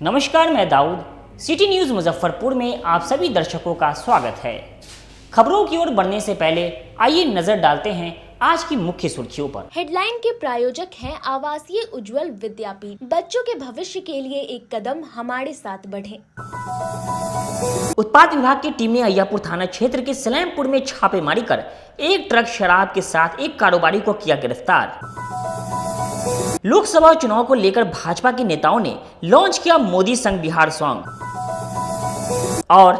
नमस्कार, मैं Dawood. City news Muzaffarpur में आप सभी दर्शकों का स्वागत है। खबरों की ओर बढ़ने से पहले आइए नजर डालते हैं आज की मुख्य सुर्खियों पर। हेडलाइन के प्रायोजक हैं आवासीय उज्जवल विद्यापीठ। बच्चों के भविष्य के लिए एक कदम हमारे साथ बढ़ें। उत्पाद विभाग की टीम ने अय्यापुर थाना क्षेत्र के सलेमपुर में छापेमारी कर एक ट्रक शराब के साथ एक कारोबारी को किया गिरफ्तार। लोकसभा चुनाव को लेकर भाजपा के नेताओं ने लॉन्च किया मोदी संग बिहार सॉन्ग और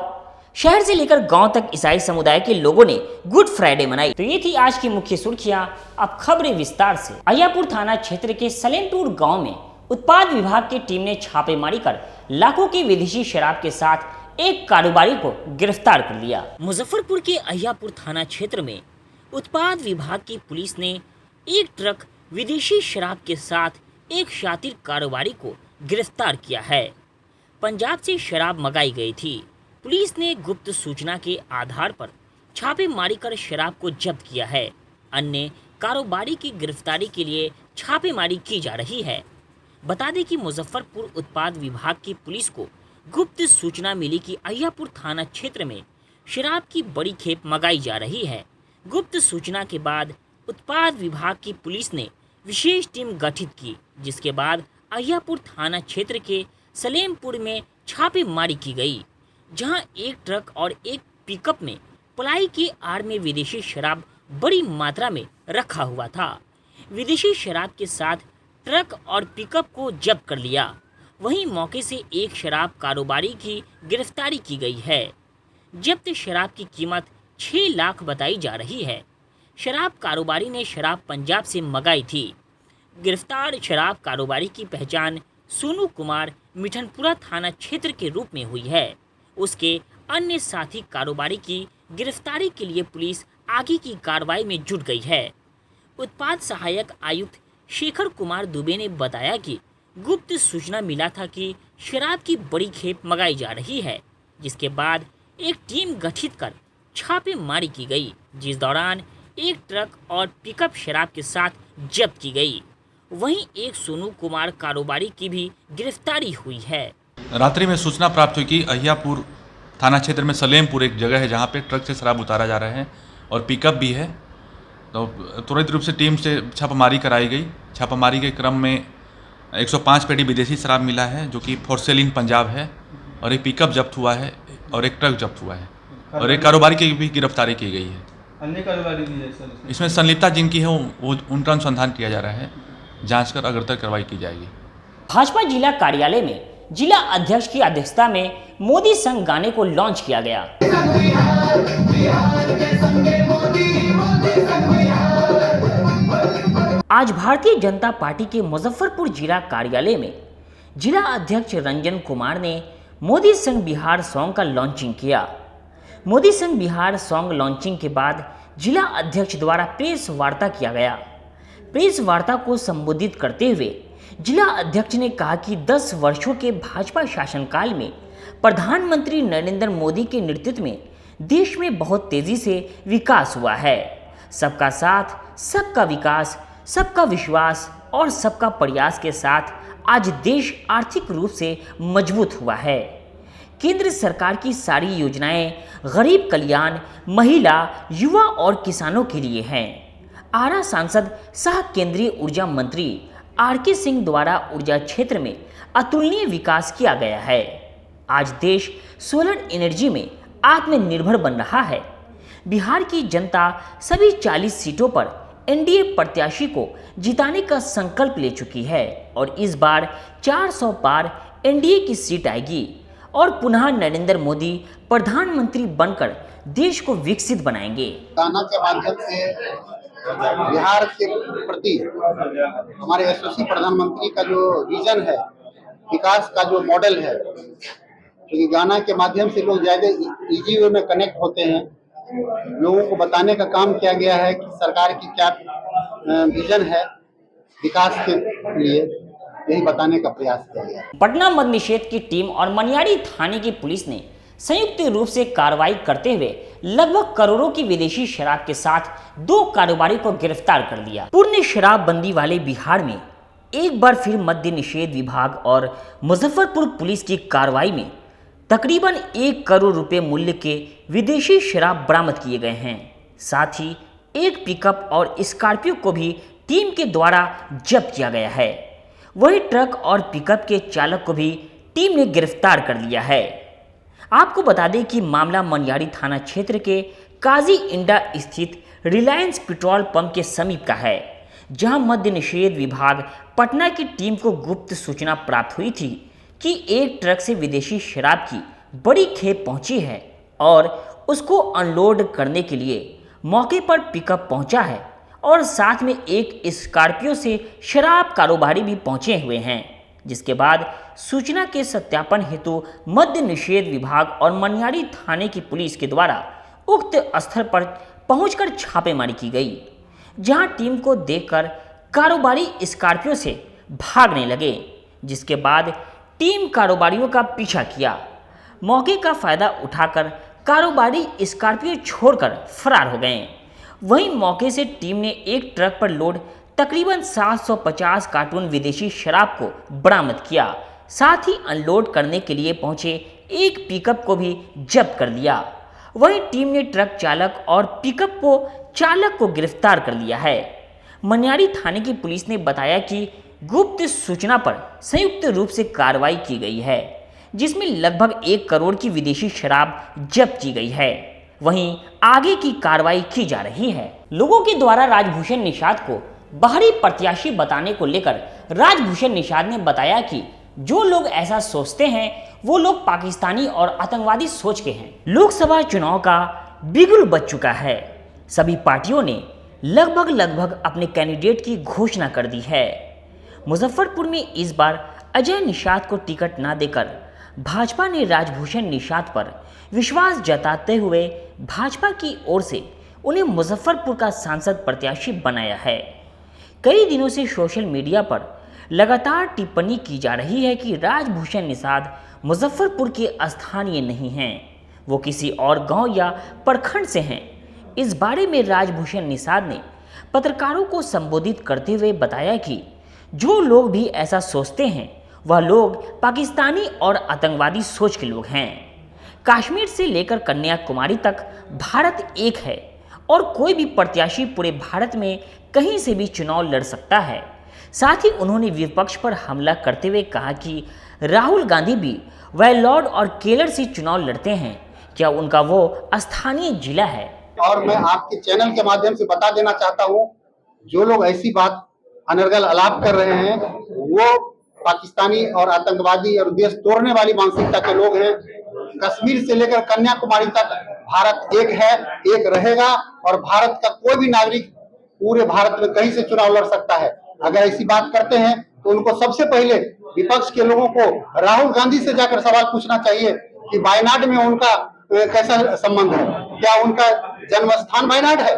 शहर से लेकर गांव तक ईसाई समुदाय के लोगों ने गुड फ्राइडे मनाई। तो ये थी आज की मुख्य सुर्खियां। अब खबरें विस्तार से। अय्यापुर थाना क्षेत्र के सलेमपुर गांव में उत्पाद विभाग की टीम ने छापेमारी कर लाखों की विदेशी शराब के साथ एक कारोबारी को गिरफ्तार कर लिया। मुजफ्फरपुर के अय्यापुर थाना क्षेत्र में उत्पाद विभाग की पुलिस ने एक ट्रक विदेशी शराब के साथ एक शातिर कारोबारी को गिरफ्तार किया है। पंजाब से शराब मंगाई गई थी। पुलिस ने गुप्त सूचना के आधार पर छापेमारी कर शराब को जब्त किया है। अन्य कारोबारी की गिरफ्तारी के लिए छापेमारी की जा रही है। बता दें कि मुजफ्फरपुर उत्पाद विभाग की पुलिस को गुप्त सूचना मिली कि अय्यापुर थाना क्षेत्र में शराब की बड़ी खेप मंगाई जा रही है। गुप्त सूचना के बाद उत्पाद विभाग की पुलिस ने विशेष टीम गठित की, जिसके बाद अय्यापुर थाना क्षेत्र के सलेमपुर में छापेमारी की गई, जहां एक ट्रक और एक पिकअप में पलाई की आड़ में विदेशी शराब बड़ी मात्रा में रखा हुआ था। विदेशी शराब के साथ ट्रक और पिकअप को जब्त कर लिया। वहीं मौके से एक शराब कारोबारी की गिरफ्तारी की गई है। जब्त शराब की कीमत 6 लाख बताई जा रही है। शराब कारोबारी ने शराब पंजाब से मंगाई थी। गिरफ्तार शराब कारोबारी की पहचान सोनू कुमार मिठनपुरा थाना क्षेत्र के रूप में हुई है। उसके अन्य साथी कारोबारी की गिरफ्तारी के लिए पुलिस आगे की कार्रवाई में जुट गई है। उत्पाद सहायक आयुक्त शेखर कुमार दुबे ने बताया कि गुप्त सूचना मिला था कि शराब की बड़ी खेप मंगाई जा रही है, जिसके बाद एक टीम गठित कर छापेमारी की गई, जिस दौरान एक ट्रक और पिकअप शराब के साथ जब्त की गई। वहीं एक सोनू कुमार कारोबारी की भी गिरफ्तारी हुई है। रात्रि में सूचना प्राप्त हुई कि अय्यापुर थाना क्षेत्र में सलेमपुर एक जगह है जहां पे ट्रक से शराब उतारा जा रहा है और पिकअप भी है। तो त्वरित रूप से टीम से छापामारी कराई गई। छापामारी के क्रम में 105 पेटी विदेशी शराब मिला है, जो कि फॉर सेल इन पंजाब है, और एक पिकअप जब्त हुआ है और एक ट्रक जब्त हुआ है और एक कारोबारी की भी गिरफ्तारी की गई है। अन्य कारोबारी भी है सर इसमें संलिप्तता जिनकी है वो उनका अनुसंधान किया जा रहा है। जांच कर अग्रतर कार्रवाई की जाएगी। भाजपा जिला कार्यालय में जिला अध्यक्ष की अध्यक्षता में मोदी संग गाने को लॉन्च किया गया। आज भारतीय जनता पार्टी के मुजफ्फरपुर जिला कार्यालय में जिला अध्यक्ष रंजन कुमार ने मोदी संग बिहार सॉन्ग का लॉन्चिंग किया। मोदी संग बिहार सॉन्ग लॉन्चिंग के बाद जिला अध्यक्ष द्वारा प्रेस वार्ता किया गया। प्रेस वार्ता को संबोधित करते हुए जिला अध्यक्ष ने कहा कि 10 वर्षों के भाजपा शासनकाल में प्रधानमंत्री नरेंद्र मोदी के नेतृत्व में देश में बहुत तेजी से विकास हुआ है। सबका साथ, सबका विकास, सबका विश्वास और सबका प्रयास के साथ आज देश आर्थिक रूप से मजबूत हुआ है। केंद्र सरकार की सारी योजनाएं गरीब कल्याण, महिला, युवा और किसानों के लिए हैं। आरा सांसद सह केंद्रीय ऊर्जा मंत्री आर.के. सिंह द्वारा ऊर्जा क्षेत्र में अतुलनीय विकास किया गया है। आज देश सोलर एनर्जी में आत्मनिर्भर बन रहा है। बिहार की जनता सभी 40 सीटों पर एनडीए प्रत्याशी को जिताने का संकल्प ले चुकी है और इस बार 400 पार एनडीए की सीट आएगी और पुनः नरेंद्र मोदी प्रधानमंत्री बनकर देश को विकसित बनाएंगे। गाना के माध्यम से बिहार के प्रति हमारे यशस्वी प्रधानमंत्री का जो विजन है, विकास का जो मॉडल है, क्योंकि गाना के माध्यम से लोग ज़्यादा इजी वे में कनेक्ट होते हैं। लोगों को बताने का काम किया गया है कि सरकार की क्या विजन है विकास के लिए, यही बताने का प्रयास किया गया। पटना मद्य निषेध की टीम और मनियारी थाने की पुलिस ने संयुक्त रूप से कार्रवाई करते हुए लगभग करोड़ों की विदेशी शराब के साथ 2 कारोबारी को गिरफ्तार कर लिया। पूर्ण शराबबंदी वाले बिहार में एक बार फिर मद्य निषेध विभाग और मुजफ्फरपुर पुलिस की कार्रवाई में तकरीबन 1 करोड़ रुपए मूल्य के विदेशी शराब बरामद किए गए हैं। साथ ही एक पिकअप और स्कॉर्पियो को भी टीम के द्वारा जब्त किया गया है। वही ट्रक और पिकअप के चालक को भी टीम ने गिरफ्तार कर लिया है। आपको बता दें कि मामला मनियारी थाना क्षेत्र के काजी इंडा स्थित रिलायंस पेट्रोल पंप के समीप का है, जहां मद्य निषेध विभाग पटना की टीम को गुप्त सूचना प्राप्त हुई थी कि एक ट्रक से विदेशी शराब की बड़ी खेप पहुंची है और उसको अनलोड करने के लिए मौके पर पिकअप पहुंचा है और साथ में एक स्कॉर्पियो से शराब कारोबारी भी पहुंचे हुए हैं। जिसके बाद सूचना के सत्यापन हेतु मद्य निषेध विभाग और मनियारी थाने की पुलिस के द्वारा उक्त स्थल पर पहुंचकर छापेमारी की गई, जहां टीम को देखकर कारोबारी स्कॉर्पियो से भागने लगे। जिसके बाद टीम कारोबारियों का पीछा किया। मौके का फायदा उठाकर कारोबारी स्कॉर्पियो छोड़कर फरार हो गए। वहीं मौके से टीम ने एक ट्रक पर लोड तकरीबन 750 कार्टून विदेशी शराब को बरामद किया। साथ ही अनलोड करने के लिए पहुंचे एक पिकअप को भी जब्त कर लिया। वहीं टीम ने ट्रक चालक और पिकअप को चालक को गिरफ्तार कर लिया है। मनियारी थाने की पुलिस ने बताया कि गुप्त सूचना पर संयुक्त रूप से कार्रवाई की गई है, जिसमें लगभग 1 करोड़ की विदेशी शराब जब्त की गई है। वहीं आगे की कार्रवाई की जा रही है। लोगों के द्वारा राजभूषण निषाद को बाहरी प्रत्याशी बताने को लेकर राजभूषण निषाद ने बताया कि जो लोग ऐसा सोचते हैं वो लोग पाकिस्तानी और आतंकवादी सोच के हैं। लोकसभा चुनाव का बिगुल बज चुका है। सभी पार्टियों ने लगभग अपने कैंडिडेट की घोषणा कर दी है। मुजफ्फरपुर में इस बार अजय निषाद को टिकट न देकर भाजपा ने राजभूषण निषाद पर विश्वास जताते हुए भाजपा की ओर से उन्हें मुजफ्फरपुर का सांसद प्रत्याशी बनाया है। कई दिनों से सोशल मीडिया पर लगातार टिप्पणी की जा रही है कि राजभूषण निषाद मुजफ्फरपुर के स्थानीय नहीं हैं, वो किसी और गांव या प्रखंड से हैं। इस बारे में राजभूषण निषाद ने पत्रकारों को संबोधित करते हुए बताया कि जो लोग भी ऐसा सोचते हैं वह लोग पाकिस्तानी और आतंकवादी सोच के लोग हैं। कश्मीर से लेकर कन्याकुमारी तक भारत एक है और कोई भी प्रत्याशी पूरे भारत में कहीं से भी चुनाव लड़ सकता है। साथ ही उन्होंने विपक्ष पर हमला करते हुए कहा कि राहुल गांधी भी वेल्लोर और केरल से चुनाव लड़ते हैं, क्या उनका वो स्थानीय जिला है? और मैं आपके चैनल के माध्यम से बता देना चाहता हूँ, जो लोग ऐसी बात अनर्गल अलाप कर रहे हैं वो पाकिस्तानी और आतंकवादी और देश तोड़ने वाली मानसिकता के लोग हैं। कश्मीर से लेकर कन्याकुमारी तक भारत एक है, एक रहेगा और भारत का कोई भी नागरिक पूरे भारत में कहीं से चुनाव लड़ सकता है। अगर ऐसी बात करते हैं तो उनको सबसे पहले विपक्ष के लोगों को राहुल गांधी से जाकर सवाल पूछना चाहिए कि वायनाड में उनका कैसा संबंध है, क्या उनका जन्म स्थान वायनाड है?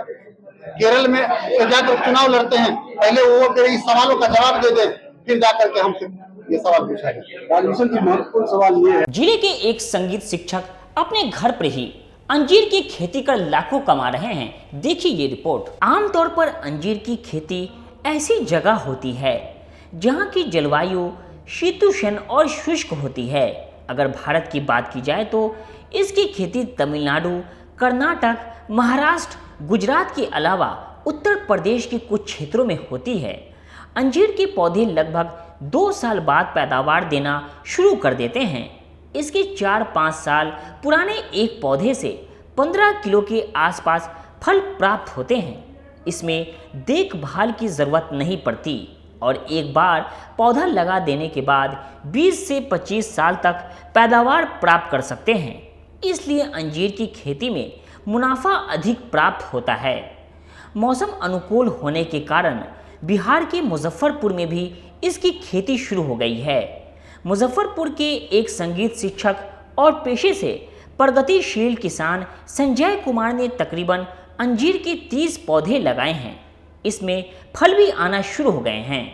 केरल में जाकर चुनाव लड़ते हैं, पहले वो इस सवालों का जवाब दे दें, फिर जाकर के हमसे ये सवाल पूछा है। राजभूषण की महत्वपूर्ण सवाल ये है, जिले के एक संगीत शिक्षक अपने घर पर ही अंजीर की खेती कर लाखों कमा रहे हैं। देखिए ये रिपोर्ट। आमतौर पर अंजीर की खेती ऐसी जगह होती है जहां की जलवायु शीतोष्ण और शुष्क होती है। अगर भारत की बात की जाए तो इसकी खेती तमिलनाडु, कर्नाटक, महाराष्ट्र, गुजरात के अलावा उत्तर प्रदेश के कुछ क्षेत्रों में होती है। अंजीर के पौधे लगभग 2 साल बाद पैदावार देना शुरू कर देते हैं। इसके 4-5 साल पुराने एक पौधे से 15 किलो के आसपास फल प्राप्त होते हैं। इसमें देखभाल की ज़रूरत नहीं पड़ती और एक बार पौधा लगा देने के बाद 20 से 25 साल तक पैदावार प्राप्त कर सकते हैं। इसलिए अंजीर की खेती में मुनाफा अधिक प्राप्त होता है। मौसम अनुकूल होने के कारण बिहार के मुजफ्फरपुर में भी इसकी खेती शुरू हो गई है। मुजफ्फरपुर के एक संगीत शिक्षक और पेशे से प्रगतिशील किसान संजय कुमार ने तकरीबन अंजीर के 30 पौधे लगाए हैं। इसमें फल भी आना शुरू हो गए हैं।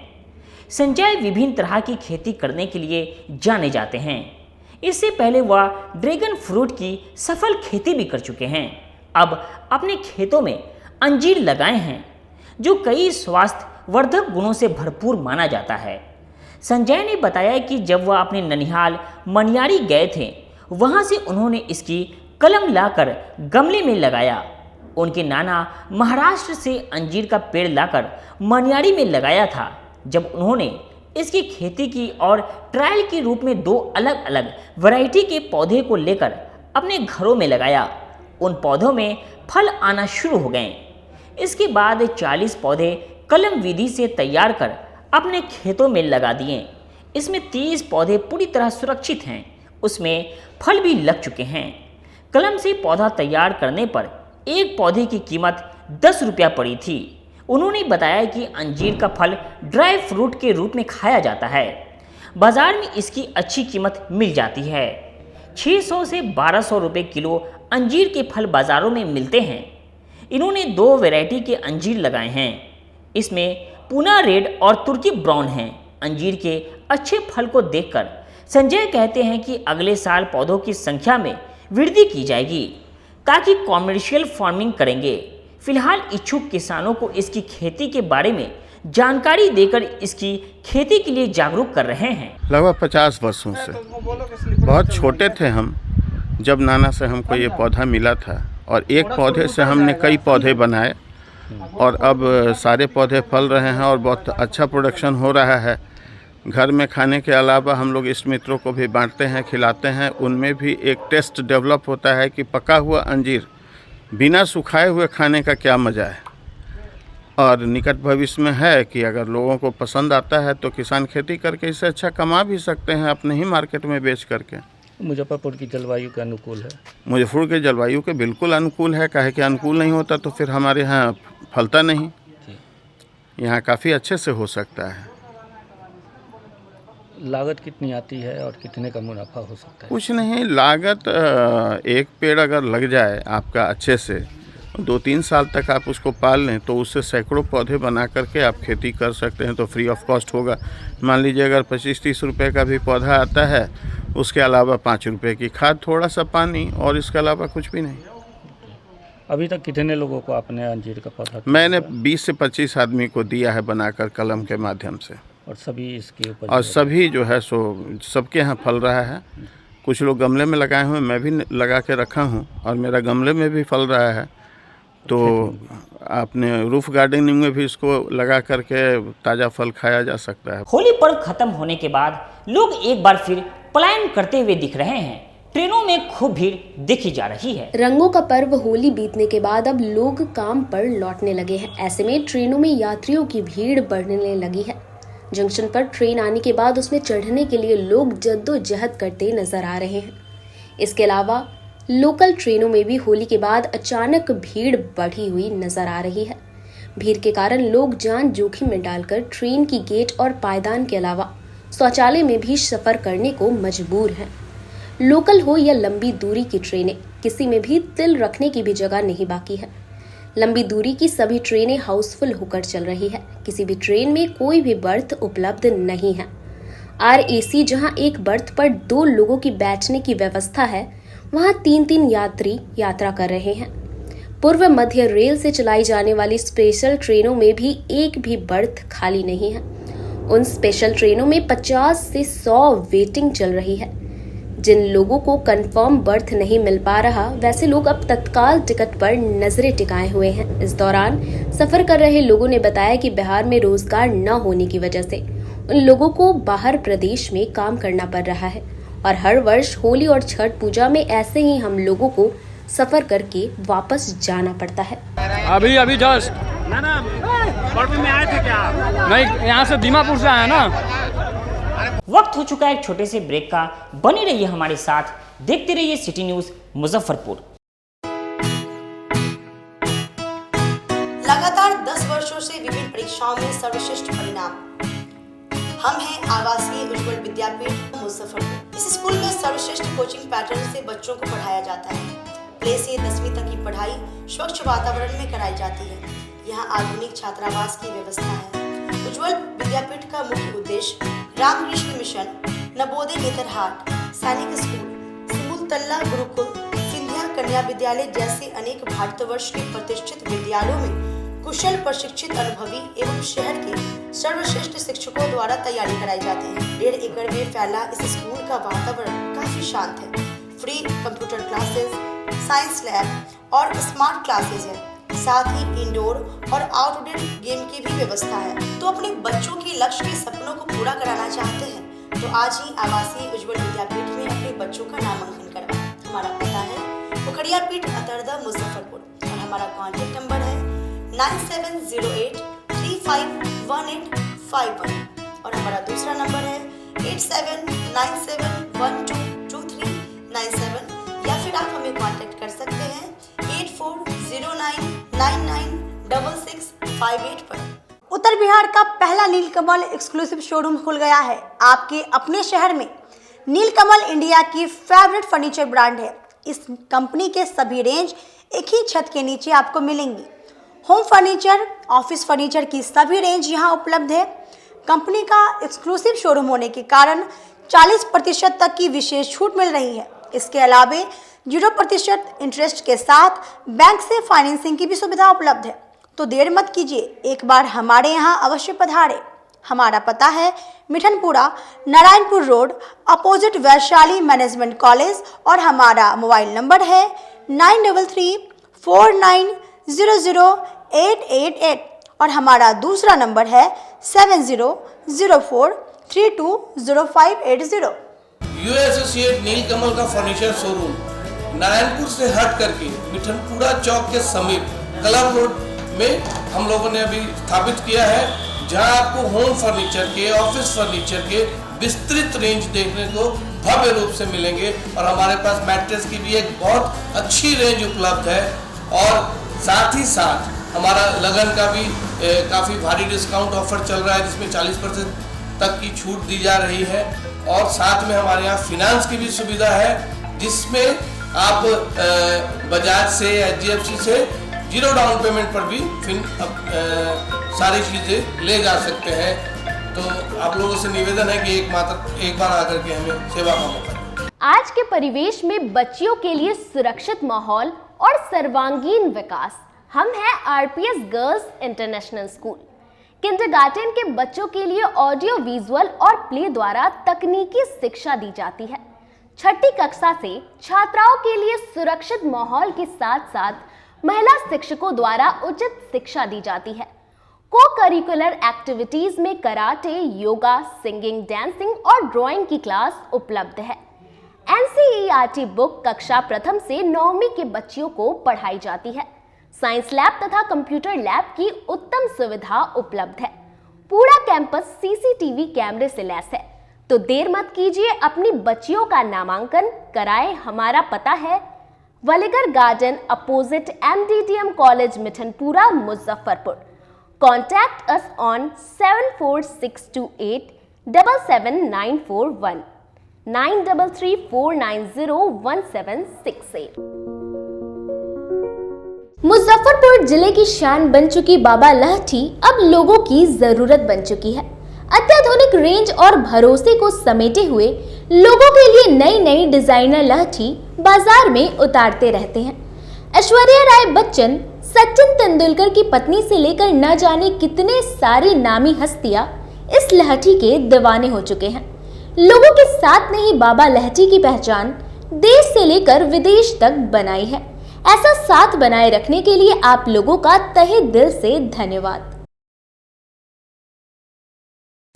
संजय विभिन्न तरह की खेती करने के लिए जाने जाते हैं। इससे पहले वह ड्रैगन फ्रूट की सफल खेती भी कर चुके हैं। अब अपने खेतों में अंजीर लगाए हैं जो कई स्वास्थ्य वर्धक गुणों से भरपूर माना जाता है। संजय ने बताया कि जब वह अपने ननिहाल मनियारी गए थे, वहां से उन्होंने इसकी कलम लाकर गमले में लगाया। उनके नाना महाराष्ट्र से अंजीर का पेड़ लाकर मनियारी में लगाया था। जब उन्होंने इसकी खेती की और ट्रायल के रूप में 2 अलग अलग वैरायटी के पौधे को लेकर अपने घरों में लगाया, उन पौधों में फल आना शुरू हो गए। इसके बाद 40 पौधे कलम विधि से तैयार कर अपने खेतों में लगा दिए। इसमें 30 पौधे पूरी तरह सुरक्षित हैं, उसमें फल भी लग चुके हैं। कलम से पौधा तैयार करने पर एक पौधे की कीमत 10 रुपया पड़ी थी। उन्होंने बताया कि अंजीर का फल ड्राई फ्रूट के रूप में खाया जाता है। बाजार में इसकी अच्छी कीमत मिल जाती है। 600 से 1200 रुपये किलो अंजीर के फल बाज़ारों में मिलते हैं। इन्होंने 2 वैरायटी के अंजीर लगाए हैं। इसमें पूना रेड और तुर्की ब्राउन हैं। अंजीर के अच्छे फल को देखकर संजय कहते हैं कि अगले साल पौधों की संख्या में वृद्धि की जाएगी ताकि कॉमर्शियल फार्मिंग करेंगे। फिलहाल इच्छुक किसानों को इसकी खेती के बारे में जानकारी देकर इसकी खेती के लिए जागरूक कर रहे हैं। लगभग 50 वर्षों से, बहुत छोटे थे हम जब नाना से हमको ये पौधा मिला था, और एक पौधे से हमने कई पौधे बनाए और अब सारे पौधे फल रहे हैं और बहुत अच्छा प्रोडक्शन हो रहा है। घर में खाने के अलावा हम लोग इष्ट मित्रों को भी बांटते हैं, खिलाते हैं। उनमें भी एक टेस्ट डेवलप होता है कि पका हुआ अंजीर बिना सुखाए हुए खाने का क्या मज़ा है। और निकट भविष्य में है कि अगर लोगों को पसंद आता है तो किसान खेती करके इससे अच्छा कमा भी सकते हैं अपने ही मार्केट में बेच करके। मुजफ्फरपुर की जलवायु के अनुकूल है। मुजफ्फरपुर के जलवायु के बिल्कुल अनुकूल है। काहे कि अनुकूल नहीं होता तो फिर हमारे यहाँ फलता नहीं। यहाँ काफ़ी अच्छे से हो सकता है। लागत कितनी आती है और कितने का मुनाफा हो सकता है? कुछ नहीं, लागत एक पेड़ अगर लग जाए आपका अच्छे से 2-3 साल तक आप उसको पाल लें तो उससे सैकड़ों पौधे बना करके आप खेती कर सकते हैं। तो फ्री ऑफ कॉस्ट होगा। मान लीजिए अगर 25-30 रुपये का भी पौधा आता है, उसके अलावा 5 रुपये की खाद, थोड़ा सा पानी, और इसके अलावा कुछ भी नहीं। अभी तक कितने लोगों को आपने अंजीर का पौधा? मैंने 20 से 25 आदमी को दिया है बनाकर कलम के माध्यम से, और सभी इसके ऊपर और सभी जो है सो सबके यहाँ फल रहा है। कुछ लोग गमले में लगाए हुए, मैं भी लगा के रखा हूँ और मेरा गमले में भी फल रहा है। तो आपने रूफ गार्डनिंग में भी इसको लगा करके ताज़ा फल खाया जा सकता है। होली पर्व खत्म होने के बाद लोग एक बार फिर पलायन करते हुए दिख रहे हैं। ट्रेनों में खूब भीड़ देखी जा रही है। रंगों का पर्व होली बीतने के बाद अब लोग काम पर लौटने लगे हैं। ऐसे में ट्रेनों में यात्रियों की भीड़ बढ़ने लगी है। जंक्शन पर ट्रेन आने के बाद उसमें चढ़ने के लिए लोग जद्दोजहद करते नजर आ रहे हैं। इसके अलावा लोकल ट्रेनों में भी होली के बाद अचानक भीड़ बढ़ी हुई नजर आ रही है। भीड़ के कारण लोग जान जोखिम में डालकर ट्रेन की गेट और पायदान के अलावा शौचालय में भी सफर करने को मजबूर हैं। लोकल हो या लंबी दूरी की ट्रेनें, किसी में भी तिल रखने की भी जगह नहीं बाकी है। लंबी दूरी की सभी ट्रेनें हाउसफुल होकर चल रही है। किसी भी ट्रेन में कोई भी बर्थ उपलब्ध नहीं है। RAC जहां एक बर्थ पर 2 लोगों की बैठने की व्यवस्था है, वहां 3-3 यात्री यात्रा कर रहे हैं। पूर्व मध्य रेल से चलाई जाने वाली स्पेशल ट्रेनों में भी एक भी बर्थ खाली नहीं है। उन स्पेशल ट्रेनों में 50 से 100 वेटिंग चल रही है। जिन लोगों को कंफर्म बर्थ नहीं मिल पा रहा, वैसे लोग अब तत्काल टिकट पर नजरें टिकाए हुए हैं। इस दौरान सफर कर रहे लोगों ने बताया कि बिहार में रोजगार न होने की वजह से उन लोगों को बाहर प्रदेश में काम करना पड़ रहा है और हर वर्ष होली और छठ पूजा में ऐसे ही हम लोगों को सफर करके वापस जाना पड़ता है। अभी जस्ट में आए थे क्या? नहीं, यहाँ से दीमापुर से आया ना। वक्त हो चुका है एक छोटे से ब्रेक का। बने रहिए हमारे साथ, देखते रहिए सिटी न्यूज मुजफ्फरपुर। लगातार 10 वर्षों से विभिन्न परीक्षाओं में सर्वश्रेष्ठ परिणाम। हम हैं आवासीय उज्ज्वल विद्यापीठ मुजफ्फरपुर। इस स्कूल में सर्वश्रेष्ठ कोचिंग पैटर्न से बच्चों को पढ़ाया जाता है। प्ले से 10वीं तक की पढ़ाई स्वच्छ वातावरण में कराई जाती है। यहाँ आधुनिक छात्रावास की व्यवस्था है। उज्ज्वल विद्यापीठ का मुख्य उद्देश्य रामकृष्ण मिशन, नवोदय नेतरहाट, सैनिक स्कूल, सिमुलतला गुरुकुल, सिंधिया कन्या विद्यालय जैसे अनेक भारतवर्ष के प्रतिष्ठित विद्यालयों में कुशल प्रशिक्षित अनुभवी एवं शहर के सर्वश्रेष्ठ शिक्षकों द्वारा तैयारी कराई जाती है। 1.5 एकड़ में फैला इस स्कूल का वातावरण काफी शांत है। Free computer classes, science lab और स्मार्ट क्लासेस है। साथ ही इंडोर और आउटडोर गेम की भी व्यवस्था है। तो अपने बच्चों के लक्ष्य के सपनों को पूरा कराना चाहते हैं तो आज ही आवासीय उज्ज्वल विद्यापीठ में अपने बच्चों का नामांकन करवाएं। हमारा पता है पोखरिया पीठ अतरदा मुजफ्फरपुर और हमारा कॉन्टैक्ट नंबर है 9708351851 और हमारा दूसरा नंबर है 8797122397 या फिर आप हमें कांटेक्ट कर सकते हैं 8409996658 पर। उत्तर बिहार का पहला नीलकमल एक्सक्लूसिव शोरूम खुल गया है आपके अपने शहर में। नीलकमल इंडिया की फेवरेट फर्नीचर ब्रांड है। इस कंपनी के सभी रेंज एक ही छत के नीचे आपको मिलेंगी। होम फर्नीचर, ऑफिस फर्नीचर की सभी रेंज यहाँ उपलब्ध है। कंपनी का एक्सक्लूसिव शोरूम होने के कारण 40% तक की विशेष छूट मिल रही है। इसके अलावे 0% इंटरेस्ट के साथ बैंक से फाइनेंसिंग की भी सुविधा उपलब्ध है। तो देर मत कीजिए, एक बार हमारे यहाँ अवश्य पधारें। हमारा पता है Mithanpura, Narayanpur road, opposite Vaishali management college और हमारा मोबाइल नंबर है 9334900888 और हमारा दूसरा नंबर है 7004320580। यू एसोसिएट नीलकमल का फर्नीचर शोरूम नारायणपुर से हट करके मिठनपुरा चौक के समीप क्लब रोड में हम लोगों ने अभी स्थापित किया है, जहां आपको होम फर्नीचर के, ऑफिस फर्नीचर के विस्तृत रेंज देखने को भव्य रूप से मिलेंगे और हमारे पास मैट्रेस की भी एक बहुत अच्छी रेंज उपलब्ध है और साथ ही साथ हमारा लगन का भी काफ़ी भारी डिस्काउंट ऑफर चल रहा है जिसमें 40% तक की छूट दी जा रही है और साथ में हमारे यहाँ फिनांस की भी सुविधा है जिसमें आप बजाज से, HDFC से 0 डाउन पेमेंट पर भी सारी चीज़ें ले जा सकते हैं। तो आप लोगों से निवेदन है कि एक बार आकर के हमें सेवा का मौका दें। आज के परिवेश में बच्चियों के लिए सुरक्षित माहौल और सर्वांगीण विकास। हम हैं RPS girls international school. Kindergarten के बच्चों के लिए ऑडियो विजुअल और प्ले द्वारा तकनीकी शिक्षा दी जाती है। छठी कक्षा से छात्राओं के लिए सुरक्षित माहौल के साथ साथ महिला शिक्षकों द्वारा उचित शिक्षा दी जाती है। को करिकुलर एक्टिविटीज में कराटे, योगा, सिंगिंग, डांसिंग और ड्राइंग की क्लास उपलब्ध है। NCERT बुक कक्षा प्रथम से 9वीं के बच्चियों को पढ़ाई जाती है। साइंस लैब तथा कंप्यूटर लैब की उत्तम सुविधा उपलब्ध है। पूरा कैंपस CCTV कैमरे से लैस है। तो देर मत कीजिए, अपनी बच्चियों का नामांकन कराएं। हमारा पता है वलीगर garden, opposite MDTM college, Mithanpura, Muzaffarpur. Contact us on 746287791 9334901768। Muzaffarpur जिले की शान बन चुकी बाबा लहठी अब लोगों की जरूरत बन चुकी है। अत्याधुनिक रेंज और भरोसे को समेटे हुए लोगों के लिए नई नई डिजाइनर लहठी बाजार में उतारते रहते हैं। ऐश्वर्या राय बच्चन, सचिन तेंदुलकर की पत्नी से लेकर न जाने कितने सारी नामी हस्तियां इस लहठी के दीवाने हो चुके हैं। लोगों के साथ ने ही बाबा लहठी की पहचान देश से लेकर विदेश तक बनाई है। ऐसा साथ बनाए रखने के लिए आप लोगों का तहे दिल से धन्यवाद।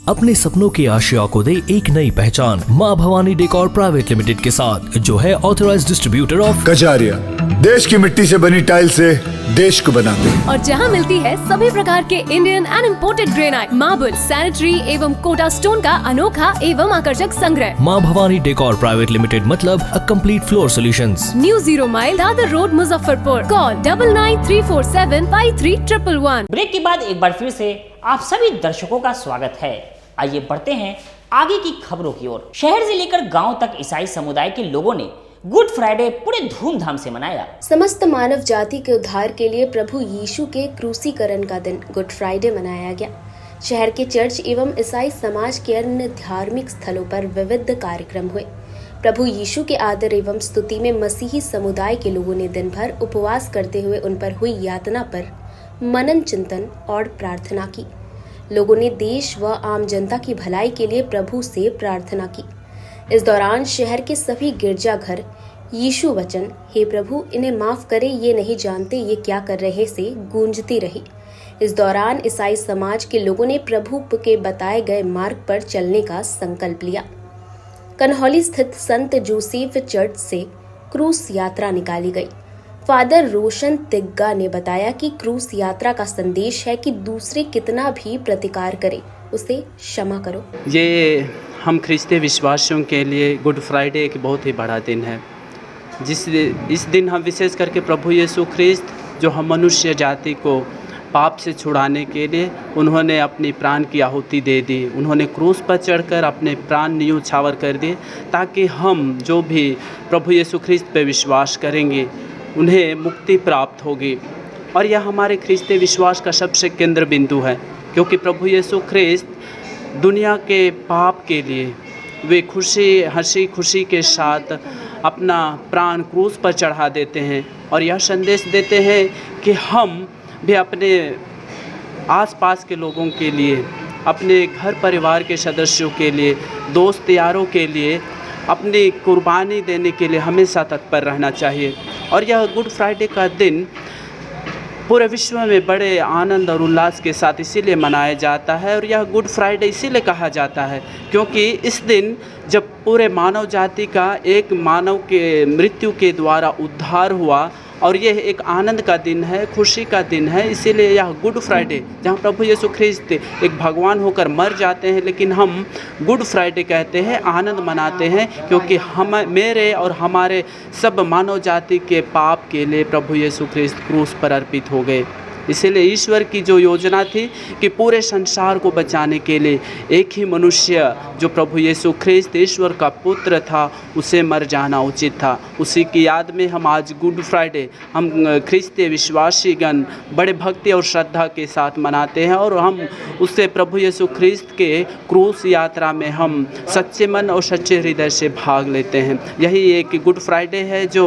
अपने सपनों की आशिया को दे एक नई पहचान माँ भवानी डेकोर प्राइवेट लिमिटेड के साथ, जो है ऑथराइज्ड डिस्ट्रीब्यूटर ऑफ कजारिया। देश की मिट्टी से बनी टाइल से देश को बनाते हैं और जहां मिलती है सभी प्रकार के Indian and imported granite, marble, sanitary एवं कोटा स्टोन का अनोखा एवं आकर्षक संग्रह। माँ भवानी डेकोर प्राइवेट लिमिटेड मतलब a complete floor solutions. New 0 mile Dadar road, Muzaffarpur. Call 9934753111। Break के बाद एक बार फिर से आप सभी दर्शकों का स्वागत है। आइए बढ़ते हैं आगे की खबरों की ओर। शहर से लेकर गांव तक ईसाई समुदाय के लोगों ने गुड फ्राइडे पूरे धूमधाम से मनाया। समस्त मानव जाति के उद्धार के लिए प्रभु यीशु के क्रूसीकरण का दिन गुड फ्राइडे मनाया गया। शहर के चर्च एवं ईसाई समाज के अन्य धार्मिक स्थलों पर विविध कार्यक्रम हुए। प्रभु यीशु के आदर एवं स्तुति में मसीही समुदाय के लोगों ने दिन भर उपवास करते हुए उन पर हुई यातना पर मनन चिंतन और प्रार्थना की। लोगों ने देश व आम जनता की भलाई के लिए प्रभु से प्रार्थना की। इस दौरान शहर के सभी गिरजाघर यीशु वचन, हे प्रभु इन्हें माफ करे, ये नहीं जानते ये क्या कर रहे से गूंजती रही। इस दौरान ईसाई समाज के लोगों ने प्रभु के बताए गए मार्ग पर चलने का संकल्प लिया। कन्हौली स्थित संत जोसेफ चर्च से क्रूस यात्रा निकाली गई। फादर रोशन तिग्गा ने बताया कि क्रूस यात्रा का संदेश है कि दूसरे कितना भी प्रतिकार करे उसे क्षमा करो। ये हम ख्रिस्ती विश्वासियों के लिए गुड फ्राइडे एक बहुत ही बड़ा दिन है। इस दिन हम विशेष करके प्रभु यीशु ख्रिस्त जो हम मनुष्य जाति को पाप से छुड़ाने के लिए उन्होंने अपनी प्राण की आहुति दे दी। उन्होंने क्रूस पर चढ़कर अपने प्राण न्योछावर कर दिए ताकि हम जो भी प्रभु यीशु ख्रिस्त पे विश्वास करेंगे उन्हें मुक्ति प्राप्त होगी। और यह हमारे ख्रिस्ती विश्वास का सबसे केंद्र बिंदु है, क्योंकि प्रभु यीशु ख्रिस्त दुनिया के पाप के लिए वे हंसी खुशी के साथ अपना प्राण क्रूस पर चढ़ा देते हैं और यह संदेश देते हैं कि हम भी अपने आसपास के लोगों के लिए, अपने घर परिवार के सदस्यों के लिए, दोस्त यारों के लिए अपनी कुर्बानी देने के लिए हमेशा तत्पर रहना चाहिए। और यह गुड फ्राइडे का दिन पूरे विश्व में बड़े आनंद और उल्लास के साथ इसीलिए मनाया जाता है। और यह गुड फ्राइडे इसीलिए कहा जाता है क्योंकि इस दिन जब पूरे मानव जाति का एक मानव के मृत्यु के द्वारा उद्धार हुआ और यह एक आनंद का दिन है, खुशी का दिन है। इसीलिए यह गुड फ्राइडे, जहाँ प्रभु यीशु ख्रिस्त एक भगवान होकर मर जाते हैं, लेकिन हम गुड फ्राइडे कहते हैं, आनंद मनाते हैं, क्योंकि मेरे और हमारे सब मानव जाति के पाप के लिए प्रभु यीशु ख्रिस्त क्रूस पर अर्पित हो गए। इसीलिए ईश्वर की जो योजना थी कि पूरे संसार को बचाने के लिए एक ही मनुष्य जो प्रभु यीशु ख्रिस्त ईश्वर का पुत्र था उसे मर जाना उचित था। उसी की याद में हम आज गुड फ्राइडे हम ख्रिस्ती विश्वासीगण बड़े भक्ति और श्रद्धा के साथ मनाते हैं और हम उससे प्रभु यीशु ख्रिस्त के क्रूस यात्रा में हम सच्चे मन और सच्चे हृदय से भाग लेते हैं। यही एक गुड फ्राइडे है जो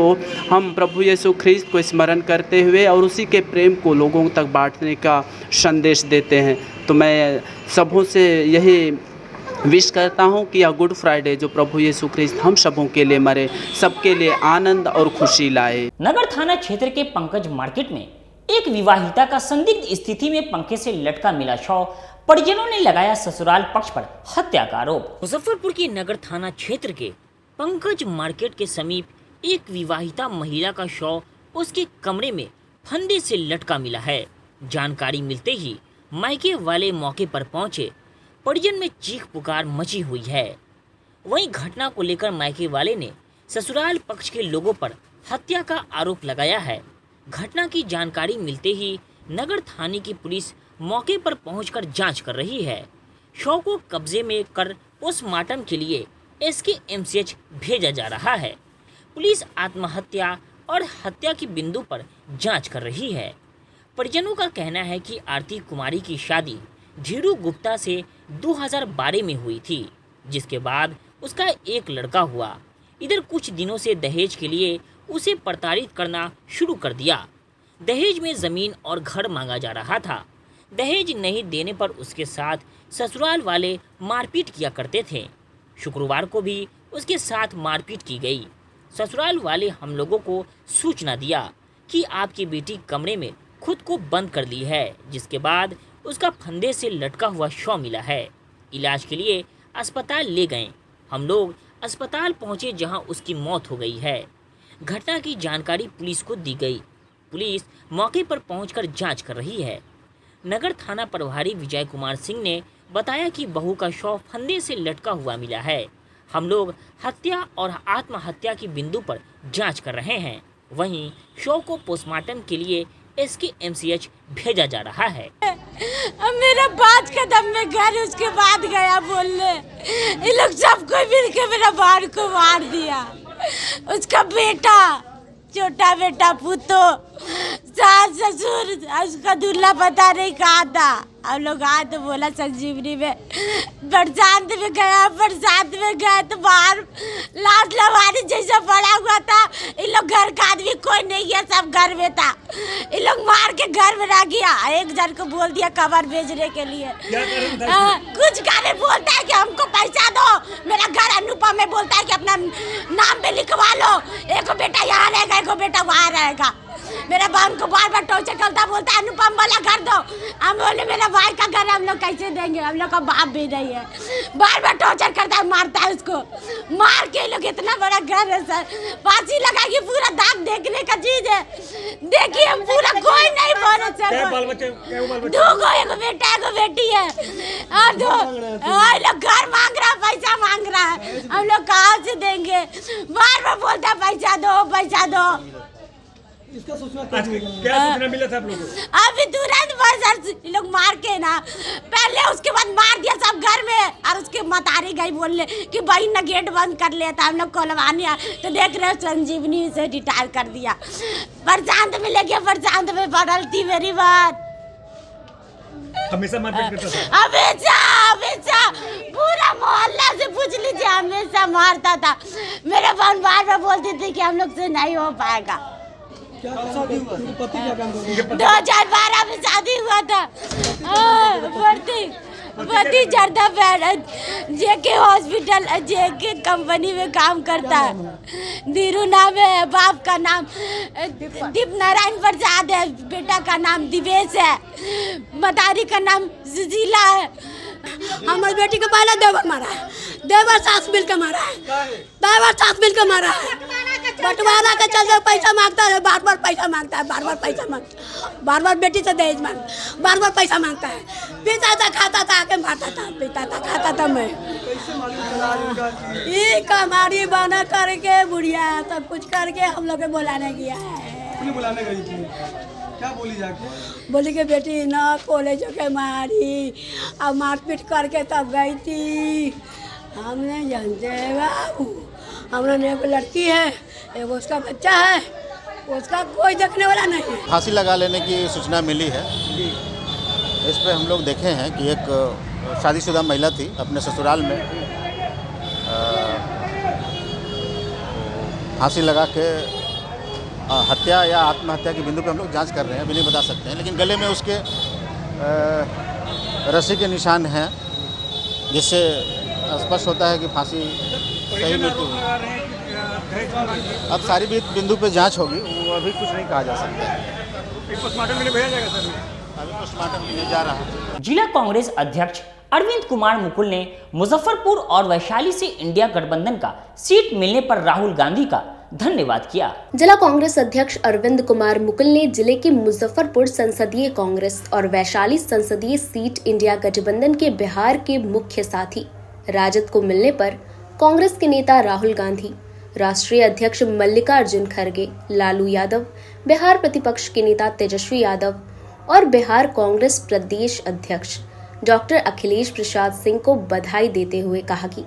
हम प्रभु यीशु ख्रिस्त को स्मरण करते हुए और उसी के प्रेम को लोगों तक बांटने का संदेश देते हैं। तो मैं सबों से यही विश करता हूं कि यह गुड फ्राइडे जो प्रभु यीशु ख्रिस्त हम सबों के लिए मरे, सबके लिए आनंद और खुशी लाए। नगर थाना क्षेत्र के पंकज मार्केट में एक विवाहिता का संदिग्ध स्थिति में पंखे से लटका मिला शव, परिजनों ने लगाया ससुराल पक्ष पर हत्या का आरोप। मुजफ्फरपुर की नगर थाना क्षेत्र के पंकज मार्केट के समीप एक विवाहिता महिला का शव उसके कमरे में फंदे से लटका मिला है। जानकारी मिलते ही मायके वाले मौके पर पहुंचे। परिजन में चीख पुकार मची हुई है। वहीं घटना को लेकर मायके वाले ने ससुराल पक्ष के लोगों पर हत्या का आरोप लगाया है। घटना की जानकारी मिलते ही नगर थाने की पुलिस मौके पर पहुंचकर जांच कर रही है। शव को कब्जे में कर पोस्टमार्टम के लिए SKMCH भेजा जा रहा है। पुलिस आत्महत्या और हत्या की बिंदु पर जांच कर रही है। परिजनों का कहना है कि आरती कुमारी की शादी धीरू गुप्ता से 2012 में हुई थी, जिसके बाद उसका एक लड़का हुआ। इधर कुछ दिनों से दहेज के लिए उसे प्रताड़ित करना शुरू कर दिया। दहेज में ज़मीन और घर मांगा जा रहा था। दहेज नहीं देने पर उसके साथ ससुराल वाले मारपीट किया करते थे। शुक्रवार को भी उसके साथ मारपीट की गई। ससुराल वाले हम लोगों को सूचना दिया कि आपकी बेटी कमरे में खुद को बंद कर ली है, जिसके बाद उसका फंदे से लटका हुआ शव मिला है। इलाज के लिए अस्पताल ले गए। हम लोग अस्पताल पहुंचे जहां उसकी मौत हो गई है। घटना की जानकारी पुलिस को दी गई। पुलिस मौके पर पहुंचकर जांच कर रही है। नगर थाना प्रभारी विजय कुमार सिंह ने बताया कि बहू का शव फंदे से लटका हुआ मिला है। हम लोग हत्या और आत्महत्या की बिंदु पर जांच कर रहे हैं। वहीं शव को पोस्टमार्टम के लिए SKMCH भेजा जा रहा है। अब मेरा 5 कदम में घर उसके बाद गया बोलने, ये लोग सबको मिल के मेरा भाई को मार दिया। उसका बेटा, छोटा बेटा, पुतो, सास ससुर, उसका दूल्हा पता नहीं कहा था। हम लोग आए तो बोला संजीवनी में, बरसात में गया, बरसात में गया तो बाहर लाश लवारी जैसा पड़ा हुआ था। इन लोग घर का आदमी कोई नहीं है, सब घर में था। ये लोग मार के घर में रख गया। एक जन को बोल दिया कवर भेजने के लिए। कुछ कारण बोलता है कि हमको पैसा दो, मेरा घर अनुपम में बोलता है कि अपना नाम पे लिखवा लो, एक बेटा यहाँ रहेगा, एक बेटा वहाँ रहेगा। मेरा भाई को बार बार टॉर्चर करता, बोलता है अनुपम वाला घर दो। हम बोले मेरा भाई का घर हम लोग कैसे देंगे, हम लोग का बाप भी नहीं है। बार बार टॉर्चर करता है, मारता है उसको, मार के लोग इतना बड़ा घर है सर, फांसी लगाएगी, पूरा दाग देखने का चीज है। देखिए हम पूरा कोई नहीं बोले सर, दो एक बेटा एक बेटी है और दो लोग घर मांग रहा है, पैसा मांग रहा है, हम लोग कहाँ से देंगे। बार बार बोलता है पैसा दो पैसा दो। इसका सूचना क्या सूचना मिला था आप लोगों को? अभी तुरंत बस लोग मार के ना, पहले उसके बाद मार दिया सब घर में, और उसके मतारी गई बोलने कि भाई ना गेट बंद कर लेता। हम लोग कोलवानी तो देख रहे हो संजीवनी से रिटायर कर दिया। प्रशांत में लेके प्रशांत में पड़ल थी मेरी बात। हमेशा मारपीट करता था? हमेशा हमेशा, पूरा मोहल्ला से पूछ लीजिए, हमेशा मारता था। मेरे बहन बार बार बोलती थी कि हम लोग से नहीं हो पाएगा। क्या शादी हुआ? पति क्या काम करते हैं? 2012 में शादी हुआ था। पति जर्दा जेके हॉस्पिटल जेके कंपनी में काम करता है। धीरू नाम है, बाप का नाम दीप नारायण प्रसाद है, बेटा का नाम दिवेश है, मतारी का नाम सुशीला है। हमारी बेटी को पहला देवर मारा है, देवर सास मिल के मारा है, देवर सास मिल के मारा है। बंटवारा के चलते पैसा मांगता है, बार बार पैसा मांगता है, बार बार पैसा मांगता है, बार बार बेटी से दहेज मांग, बार बार पैसा मांगता है। पीता था, खाता था, आके मारता था, पीता था, खाता था। मैं ये कमारी बना करके बुढ़िया सब कुछ करके हम लोग के बुलाने गया है। बुलाने गई थी, क्या बोली जाके? बोली कि बेटी ना कॉलेज के मारी, अब मारपीट करके तब गई थी। हमने जानते बाबू, हमारा एक लड़की है, एक उसका बच्चा है, उसका कोई देखने वाला नहीं है। फांसी लगा लेने की सूचना मिली है। इस पर हम लोग देखे हैं कि एक शादीशुदा महिला थी, अपने ससुराल में फांसी लगा के हत्या या आत्महत्या के बिंदु पे हम लोग जांच कर रहे हैं, अभी नहीं बता सकते हैं, लेकिन गले में उसके रस्सी के निशान हैं, जिससे स्पष्ट होता है कि फांसी सही मृत्यु हुई। अब सारी बिंदु पे जांच होगी, वो अभी कुछ नहीं कहा जा सकता है। पोस्टमार्टम के लिए भेजा जाएगा सर? अभी पोस्टमार्टम के लिए जा रहा है। जिला कांग्रेस अध्यक्ष अरविंद कुमार मुकुल ने मुजफ्फरपुर और वैशाली से इंडिया गठबंधन का सीट मिलने पर राहुल गांधी का धन्यवाद किया। जिला कांग्रेस अध्यक्ष अरविंद कुमार मुकुल ने जिले की मुजफ्फरपुर संसदीय कांग्रेस और वैशाली संसदीय सीट इंडिया गठबंधन के बिहार के मुख्य साथी राजद को मिलने पर कांग्रेस के नेता राहुल गांधी, राष्ट्रीय अध्यक्ष मल्लिकार्जुन खड़गे, लालू यादव, बिहार प्रतिपक्ष के नेता तेजस्वी यादव और बिहार कांग्रेस प्रदेश अध्यक्ष डॉक्टर अखिलेश प्रसाद सिंह को बधाई देते हुए कहा कि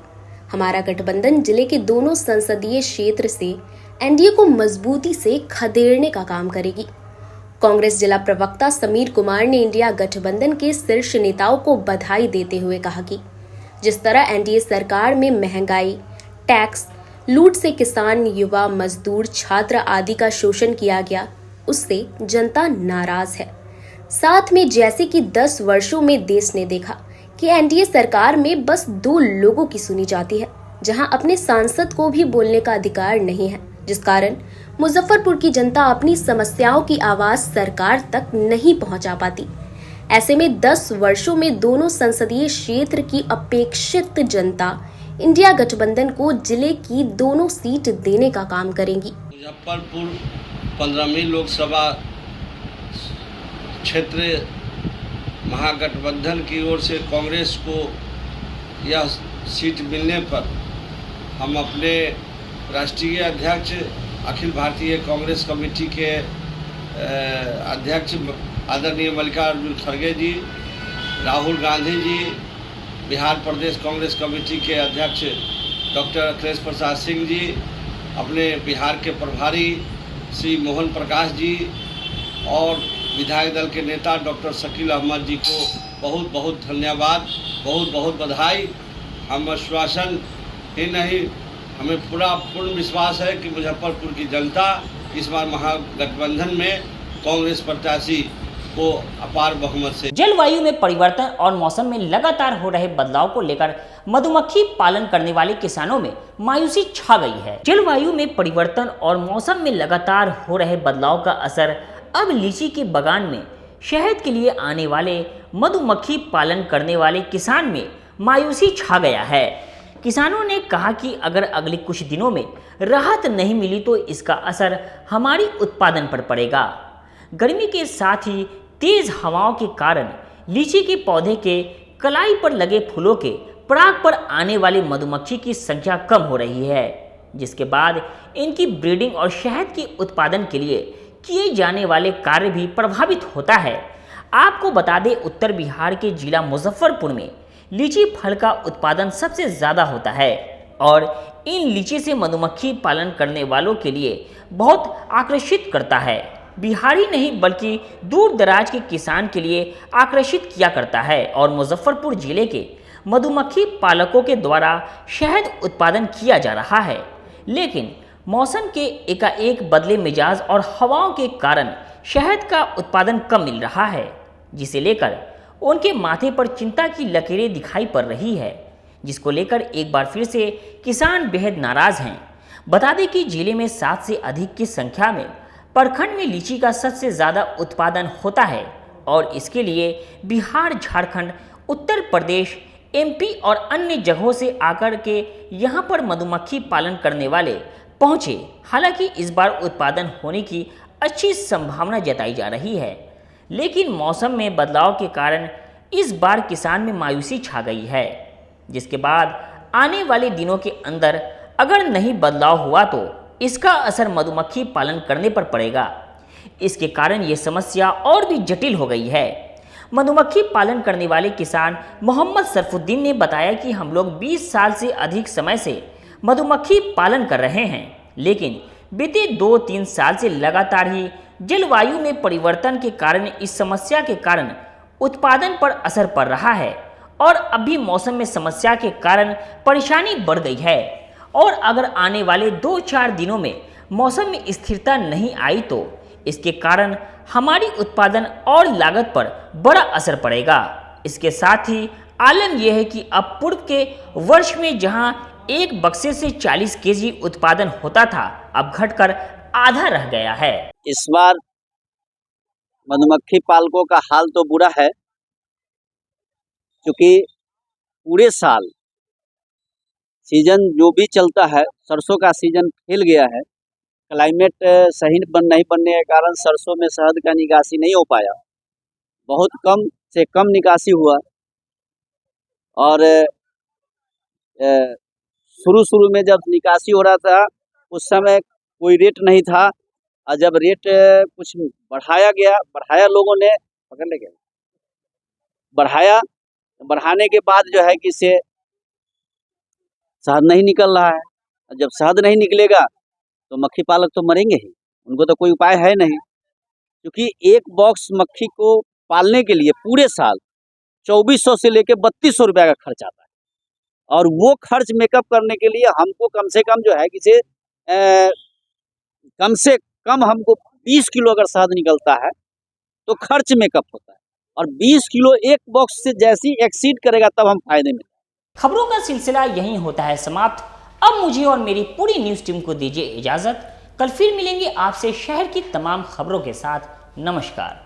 हमारा गठबंधन जिले के दोनों संसदीय क्षेत्र से एनडीए को मजबूती से खदेड़ने का काम करेगी। कांग्रेस जिला प्रवक्ता समीर कुमार ने इंडिया गठबंधन के शीर्ष नेताओं को बधाई देते हुए कहा कि जिस तरह एनडीए सरकार में महंगाई, टैक्स, लूट से किसान, युवा, मजदूर, छात्र आदि का शोषण किया गया, उससे जनता नाराज है। साथ में जैसे कि 10 वर्षों में देश ने देखा कि एनडीए सरकार में बस 2 लोगों की सुनी जाती है, जहां अपने सांसद को भी बोलने का अधिकार नहीं है, जिस कारण मुजफ्फरपुर की जनता अपनी समस्याओं की आवाज सरकार तक नहीं पहुंचा पाती। ऐसे में 10 वर्षों में दोनों संसदीय क्षेत्र की अपेक्षित जनता इंडिया गठबंधन को जिले की दोनों सीट देने का काम करेंगी। मुजफ्फरपुर 15वीं लोकसभा क्षेत्र महागठबंधन की ओर से कांग्रेस को यह सीट मिलने पर हम अपने राष्ट्रीय अध्यक्ष, अखिल भारतीय कांग्रेस कमेटी के अध्यक्ष आदरणीय मल्लिकार्जुन खड़गे जी, राहुल गांधी जी, बिहार प्रदेश कांग्रेस कमेटी के अध्यक्ष डॉक्टर अखिलेश प्रसाद सिंह जी, अपने बिहार के प्रभारी श्री मोहन प्रकाश जी और विधायक दल के नेता डॉक्टर शकील अहमद जी को बहुत बहुत धन्यवाद, बहुत बहुत बधाई। हम आश्वासन ही नहीं, हमें पूर्ण विश्वास है कि मुजफ्फरपुर की जनता इस बार महागठबंधन में कांग्रेस प्रत्याशी को अपार बहुमत से। जलवायु में परिवर्तन और मौसम में लगातार हो रहे बदलाव को लेकर मधुमक्खी पालन करने वाले किसानों में मायूसी छा गई है। जलवायु में परिवर्तन और मौसम में लगातार हो रहे बदलाव का असर अब लीची के बागान में शहद के लिए आने वाले मधुमक्खी पालन करने वाले किसान में मायूसी छा गया है। किसानों ने कहा कि अगर अगले कुछ दिनों में राहत नहीं मिली तो इसका असर हमारी उत्पादन पर पड़ेगा। गर्मी के साथ ही तेज हवाओं के कारण लीची के पौधे के कलाई पर लगे फूलों के पराग पर आने वाली मधुमक्खी की संख्या कम हो रही है, जिसके बाद इनकी ब्रीडिंग और शहद के उत्पादन के लिए किए जाने वाले कार्य भी प्रभावित होता है। आपको बता दें, उत्तर बिहार के जिला मुजफ्फरपुर में लीची फल का उत्पादन सबसे ज़्यादा होता है और इन लीची से मधुमक्खी पालन करने वालों के लिए बहुत आकर्षित करता है। बिहारी नहीं बल्कि दूर दराज के किसान के लिए आकर्षित किया करता है और मुजफ्फरपुर जिले के मधुमक्खी पालकों के द्वारा शहद उत्पादन किया जा रहा है। लेकिन मौसम के एकाएक बदले मिजाज और हवाओं के कारण शहद का उत्पादन कम मिल रहा है, जिसे लेकर उनके माथे पर चिंता की लकीरें दिखाई पड़ रही है, जिसको लेकर एक बार फिर से किसान बेहद नाराज हैं। बता दें कि जिले में 7 से अधिक की संख्या में प्रखंड में लीची का सबसे ज़्यादा उत्पादन होता है और इसके लिए बिहार, झारखंड, उत्तर प्रदेश, एमपी और अन्य जगहों से आकर के यहाँ पर मधुमक्खी पालन करने वाले पहुँचे। हालांकि इस बार उत्पादन होने की अच्छी संभावना जताई जा रही है, लेकिन मौसम में बदलाव के कारण इस बार किसान में मायूसी छा गई है, जिसके बाद आने वाले दिनों के अंदर अगर नहीं बदलाव हुआ तो इसका असर मधुमक्खी पालन करने पर पड़ेगा। इसके कारण ये समस्या और भी जटिल हो गई है। मधुमक्खी पालन करने वाले किसान मोहम्मद सरफुद्दीन ने बताया कि हम लोग 20 साल से अधिक समय से मधुमक्खी पालन कर रहे हैं, लेकिन बीते 2-3 साल से लगातार ही जलवायु में परिवर्तन के कारण इस समस्या के कारण उत्पादन पर असर पड़ रहा है और अभी मौसम में समस्या के कारण परेशानी बढ़ गई है और अगर आने वाले 2-4 दिनों में मौसम में स्थिरता नहीं आई तो इसके कारण हमारी उत्पादन और लागत पर बड़ा असर पड़ेगा। इसके साथ ही आलम यह है कि अब पूर्व के वर्ष में जहां एक बक्से से 40 केजी उत्पादन होता था, अब घटकर आधा रह गया है। इस बार मधुमक्खी पालकों का हाल तो बुरा है, क्योंकि पूरे साल सीजन जो भी चलता है, सरसों का सीजन फैल गया है। क्लाइमेट सही नहीं बनने के कारण सरसों में शहद का निकासी नहीं हो पाया, बहुत कम से कम निकासी हुआ और शुरू में जब निकासी हो रहा था उस समय कोई रेट नहीं था और जब रेट कुछ बढ़ाया लोगों ने पकड़ ले गया, बढ़ाने के बाद जो है कि इसे शहद नहीं निकल रहा है। जब शहद नहीं निकलेगा तो मक्खी पालक तो मरेंगे ही, उनको तो कोई उपाय है नहीं, क्योंकि एक बॉक्स मक्खी को पालने के लिए पूरे साल 2400 से लेकर 3200 रुपया का खर्च आता है और वो खर्च मेकअप करने के लिए हमको कम से कम जो है कि कम से कम हमको 20 किलो अगर शहद निकलता है तो खर्च मेकअप होता है और 20 किलो एक बॉक्स से जैसी एक्सीड करेगा तब हम फायदे में। खबरों का सिलसिला यहीं होता है समाप्त। अब मुझे और मेरी पूरी न्यूज़ टीम को दीजिए इजाज़त। कल फिर मिलेंगे आपसे शहर की तमाम खबरों के साथ। नमस्कार।